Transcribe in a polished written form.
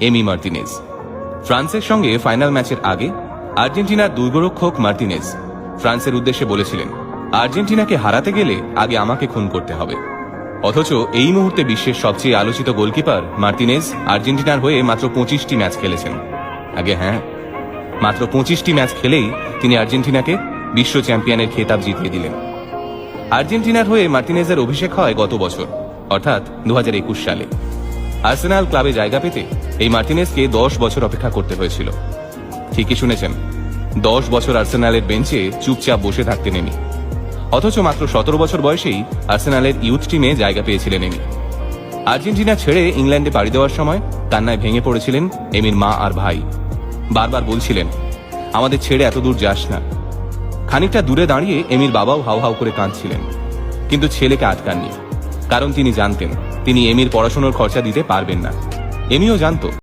Emi Martinez. ফ্রান্সের সঙ্গে final ম্যাচের আগে আর্জেন্টিনার দুর্গরক্ষক মার্টিনেজ ফ্রান্সের উদ্দেশ্যে বলেছিলেন, আর্জেন্টিনাকে হারাতে গেলে আগে আমাকে খুন করতে হবে। অথচ এই মুহূর্তে বিশ্বের সবচেয়ে আলোচিত গোলকিপার মার্টিনেজ আর্জেন্টিনার হয়ে মাত্র 25টি ম্যাচ খেলেছেন। আগে হ্যাঁ, মাত্র 25টি ম্যাচ খেলেই তিনি আর্জেন্টিনাকে বিশ্ব চ্যাম্পিয়নের খেতাব জিতিয়ে দিলেন। আর্জেন্টিনার হয়ে মার্টিনেজের অভিষেক হয় গত বছর, অর্থাৎ 2021 সালে। আর্সেনাল ক্লাবে জায়গা পেতে এই মার্টিনেজকে 10 বছর অপেক্ষা করতে হয়েছিল। ঠিকই শুনেছেন, 10 বছর আর্সেনালের বেঞ্চে চুপচাপ বসে থাকতেন এমি। অথচ মাত্র 17 বছর বয়সেই আর্সেনালের ইউথ টিমে জায়গা পেয়েছিলেন এমি। আর্জেন্টিনা ছেড়ে ইংল্যান্ডে পাড়ি দেওয়ার সময় কান্নায় ভেঙে পড়েছিলেন এমির মা আর ভাই। বারবার বলছিলেন, আমাদের ছেড়ে এত দূর যাস না। খানিকটা দূরে দাঁড়িয়ে এমির বাবাও হাউ হাউ করে কাঁদছিলেন, কিন্তু ছেলেকে আটকাননি, কারণ তিনি জানতেন তিনি এমির পড়াশোনার খরচা দিতে পারবেন না। এমিও জানত